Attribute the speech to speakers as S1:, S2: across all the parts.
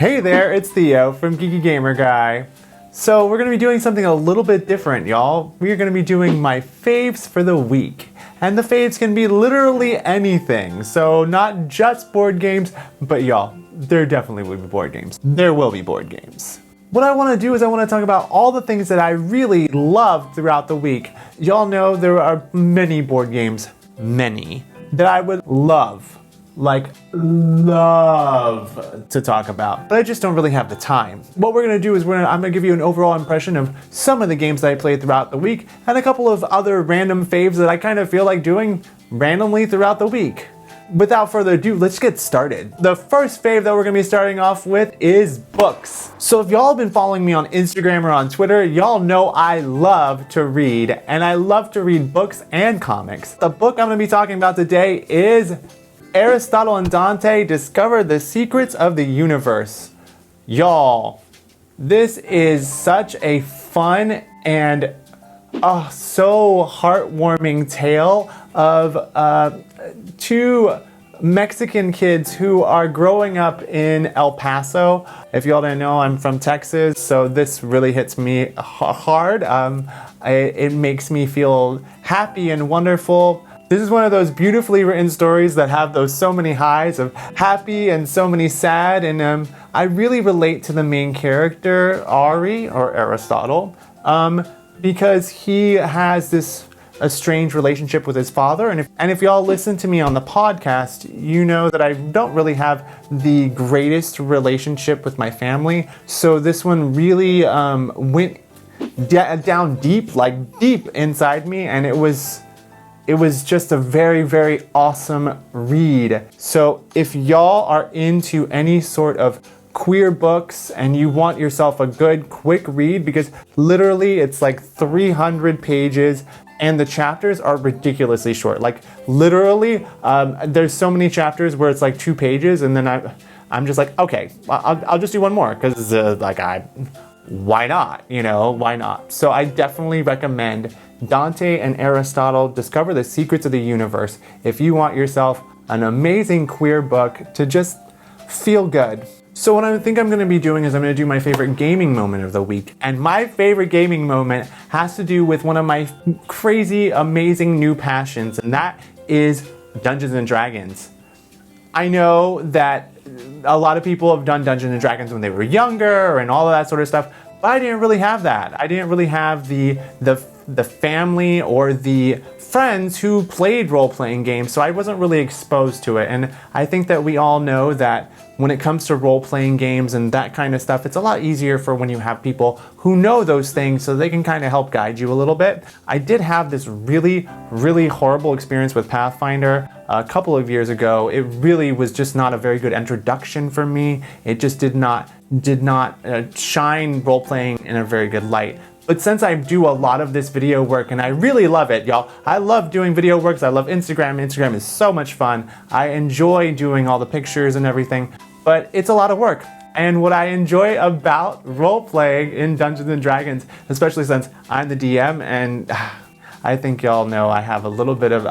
S1: Hey there, it's Theo from Geeky Gamer Guy. So we're going to be doing something a little bit different, y'all. We are going to be doing my faves for the week. And the faves can be literally anything. So not just board games, but y'all, there definitely will be board games. There will be board games. What I want to do is I want to talk about all the things that I really loved throughout the week. Y'all know there are many board games, many, that I would love to talk about, but I just don't really have the time. What we're gonna do is I'm gonna give you an overall impression of some of the games that I played throughout the week and a couple of other random faves that I kind of feel like doing randomly throughout the week. Without further ado, let's get started. The first fave that we're gonna be starting off with is books. So if y'all have been following me on Instagram or on Twitter, y'all know I love to read, and I love to read books and comics. The book I'm gonna be talking about today is Aristotle and Dante Discover the Secrets of the Universe. Y'all, this is such a fun and so heartwarming tale of two Mexican kids who are growing up in El Paso. If y'all didn't know, I'm from Texas, so this really hits me hard. It makes me feel happy and wonderful. This is one of those beautifully written stories that have those so many highs of happy and so many sad, and I really relate to the main character, Ari, or Aristotle, because he has this strange relationship with his father, and if y'all listen to me on the podcast, you know that I don't really have the greatest relationship with my family, so this one really went down deep, like deep inside me, and it was just a very, very awesome read. So if y'all are into any sort of queer books and you want yourself a good quick read, because literally it's like 300 pages and the chapters are ridiculously short. Like literally, there's so many chapters where it's like 2 pages, and then I'm just like, okay, I'll just do one more because why not? You know, why not? So I definitely recommend Dante and Aristotle Discover the Secrets of the Universe if you want yourself an amazing queer book to just feel good. So what I think I'm going to be doing is I'm going to do my favorite gaming moment of the week. And my favorite gaming moment has to do with one of my crazy, amazing new passions, and that is Dungeons and Dragons. I know that a lot of people have done Dungeons and Dragons when they were younger and all of that sort of stuff, but I didn't really have that. I didn't really have the family or the friends who played role-playing games, so I wasn't really exposed to it. And I think that we all know that when it comes to role-playing games and that kind of stuff, it's a lot easier for when you have people who know those things so they can kind of help guide you a little bit. I did have this really, really horrible experience with Pathfinder a couple of years ago. It really was just not a very good introduction for me. It just did not shine role-playing in a very good light. But since I do a lot of this video work, and I really love it, y'all. I love doing video works. I love Instagram. Instagram is so much fun. I enjoy doing all the pictures and everything, but it's a lot of work. And what I enjoy about role-playing in Dungeons and Dragons, especially since I'm the DM, and I think y'all know I'm a little bit of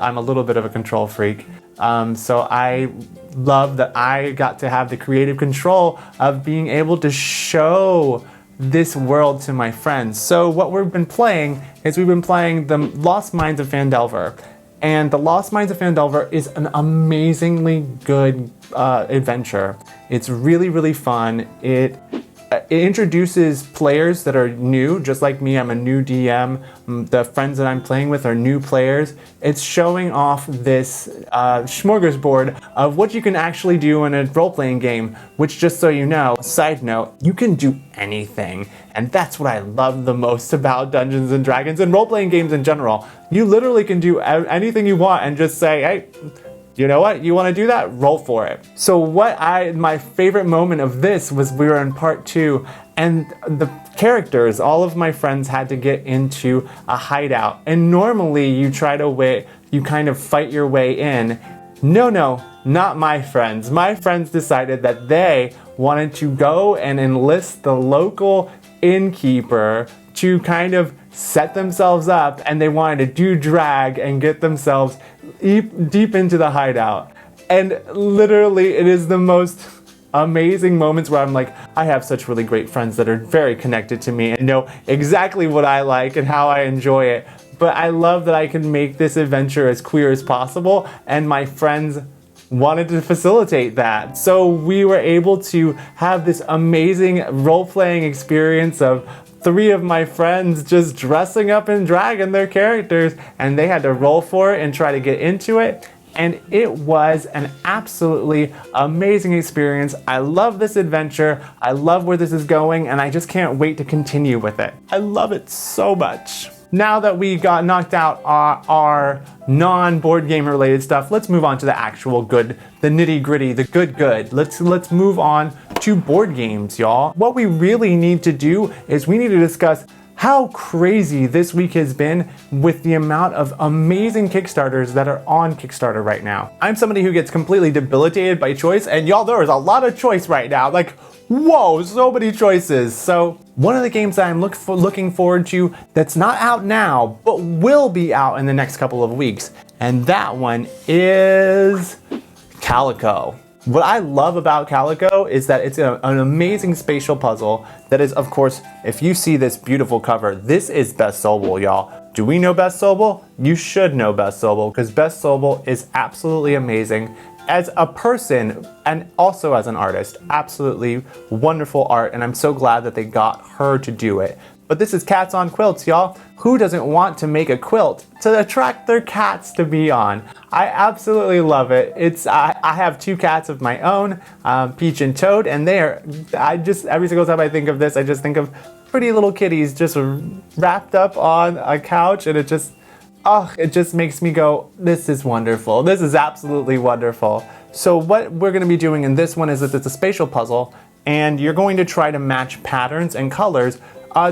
S1: a control freak. So I love that I got to have the creative control of being able to show this world to my friends. So what we've been playing the Lost Mines of Phandelver. And the Lost Mines of Phandelver is an amazingly good adventure. It's really, really fun. It introduces players that are new, just like me. I'm a new DM. The friends that I'm playing with are new players. It's showing off this smorgasbord of what you can actually do in a role-playing game, which, just so you know, side note, you can do anything. And that's what I love the most about Dungeons and Dragons and role-playing games in general. You literally can do anything you want and just say, hey, you know what? You want to do that? Roll for it. So my favorite moment of this was we were in part 2, and the characters, all of my friends had to get into a hideout. And normally you kind of fight your way in. No, not my friends. My friends decided that they wanted to go and enlist the local innkeeper to kind of set themselves up, and they wanted to do drag and get themselves deep into the hideout. And literally, it is the most amazing moments where I'm like, I have such really great friends that are very connected to me and know exactly what I like and how I enjoy it. But I love that I can make this adventure as queer as possible, and my friends wanted to facilitate that. So we were able to have this amazing role-playing experience of 3 of my friends just dressing up in drag in their characters, and they had to roll for it and try to get into it. And it was an absolutely amazing experience. I love this adventure. I love where this is going, and I just can't wait to continue with it. I love it so much. Now that we got knocked out our non-board game related stuff, let's move on to the actual good, the nitty gritty, the good. Let's move on to board games, y'all. What we really need to do is we need to discuss how crazy this week has been with the amount of amazing Kickstarters that are on Kickstarter right now. I'm somebody who gets completely debilitated by choice, and y'all, there is a lot of choice right now. Like, whoa, so many choices. So one of the games that I'm looking forward to that's not out now, but will be out in the next couple of weeks, and that one is Calico. What I love about Calico is that it's an amazing spatial puzzle that is, of course, if you see this beautiful cover, this is Best Soulable, y'all. Do we know Best Soulable? You should know Best Soulable, because Best Soulable is absolutely amazing as a person and also as an artist. Absolutely wonderful art, and I'm so glad that they got her to do it. But this is Cats on Quilts, y'all. Who doesn't want to make a quilt to attract their cats to be on? I absolutely love it. I have 2 cats of my own, Peach and Toad, and every single time I think of this, I just think of pretty little kitties just wrapped up on a couch, and it just makes me go, this is wonderful. This is absolutely wonderful. So what we're gonna be doing in this one is that it's a spatial puzzle, and you're going to try to match patterns and colors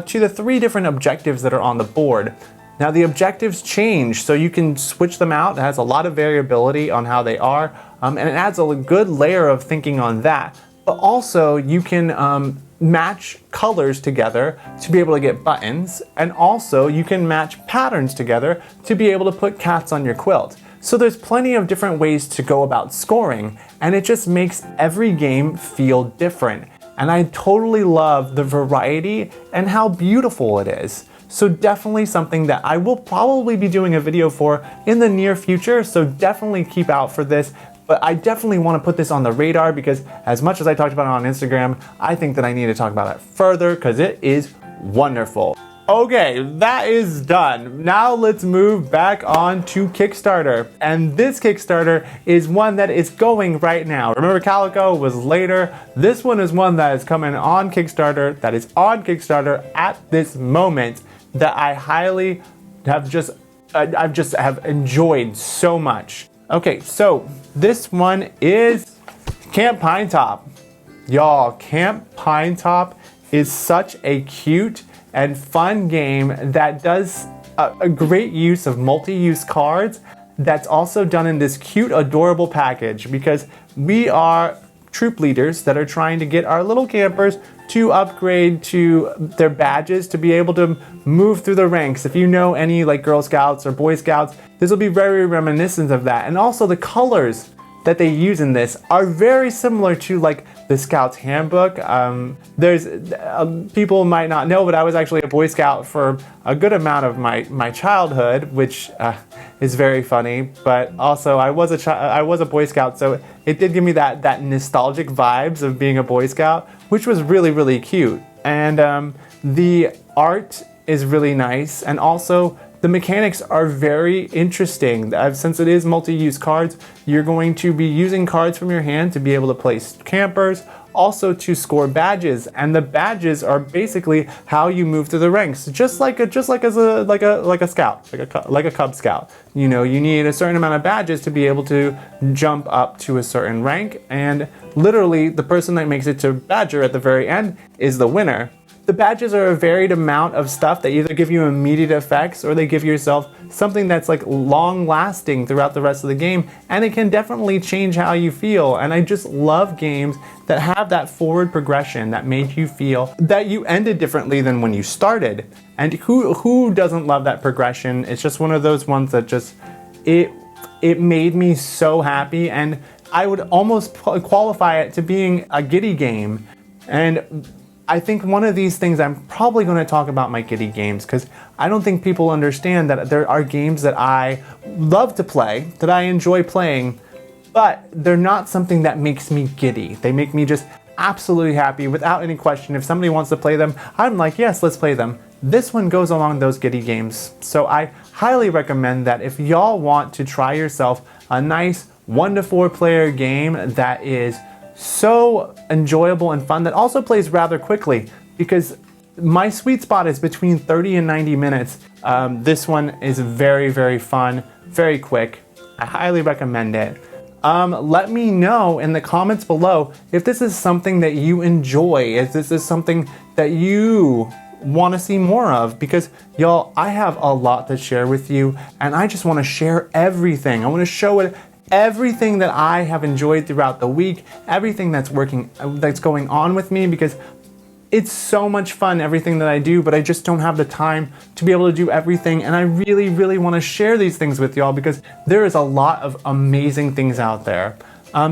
S1: to the 3 different objectives that are on the board. Now the objectives change, so you can switch them out. It has a lot of variability on how they are, and it adds a good layer of thinking on that. But also you can match colors together to be able to get buttons, and also you can match patterns together to be able to put cats on your quilt. So there's plenty of different ways to go about scoring, and it just makes every game feel different. And I totally love the variety and how beautiful it is. So definitely something that I will probably be doing a video for in the near future, so definitely keep out for this. But I definitely want to put this on the radar, because as much as I talked about it on Instagram, I think that I need to talk about it further because it is wonderful. Okay, that is done. Now let's move back on to Kickstarter. And this Kickstarter is one that is going right now. Remember, Calico was later. This one is one that is coming on Kickstarter, that is on Kickstarter at this moment, that I highly have enjoyed so much. Okay, so this one is Camp Pinetop. Y'all, Camp Pinetop is such a cute and fun game that does a great use of multi-use cards that's also done in this cute, adorable package, because we are troop leaders that are trying to get our little campers to upgrade to their badges to be able to move through the ranks. If you know any like Girl Scouts or Boy Scouts, this will be very reminiscent of that. And also the colors that they use in this are very similar to like the Scouts Handbook. People might not know, but I was actually a Boy Scout for a good amount of my childhood, which is very funny. But also I was a Boy Scout, so it did give me that nostalgic vibes of being a Boy Scout, which was really, really cute. And the art is really nice, and also the mechanics are very interesting. Since it is multi-use cards, you're going to be using cards from your hand to be able to place campers, also to score badges, and the badges are basically how you move through the ranks, just like a scout, like a Cub Scout. You know, you need a certain amount of badges to be able to jump up to a certain rank, and literally the person that makes it to Badger at the very end is the winner. The badges are a varied amount of stuff that either give you immediate effects or they give yourself something that's like long lasting throughout the rest of the game, and it can definitely change how you feel. And I just love games that have that forward progression that make you feel that you ended differently than when you started. And who doesn't love that progression? It's just one of those ones that just, it made me so happy. And I would almost qualify it to being a giddy game. And I think one of these things I'm probably going to talk about my giddy games, because I don't think people understand that there are games that I love to play, that I enjoy playing, but they're not something that makes me giddy. They make me just absolutely happy without any question. If somebody wants to play them, I'm like, yes, let's play them. This one goes along those giddy games. So I highly recommend that if y'all want to try yourself a nice 1 to 4 player game that is so enjoyable and fun, that also plays rather quickly, because my sweet spot is between 30 and 90 minutes. This one is very, very fun, very quick. I highly recommend it. Let me know in the comments below if this is something that you enjoy, if this is something that you want to see more of, because y'all, I have a lot to share with you, and I just want to share everything. I want to show it everything that I have enjoyed throughout the week, everything that's going on with me, because it's so much fun, everything that I do, but I just don't have the time to be able to do everything. And I really, really want to share these things with y'all, because there is a lot of amazing things out there.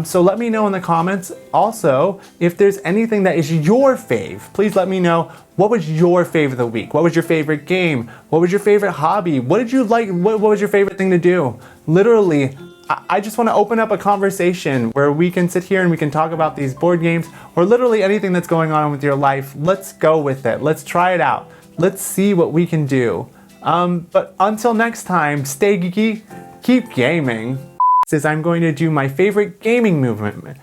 S1: So let me know in the comments. Also, if there's anything that is your fave, please let me know. What was your fave of the week? What was your favorite game? What was your favorite hobby? What did you like? What was your favorite thing to do? Literally, I just want to open up a conversation where we can sit here and we can talk about these board games, or literally anything that's going on with your life. Let's go with it. Let's try it out. Let's see what we can do. But until next time, stay geeky, keep gaming. Says I'm going to do my favorite gaming movement.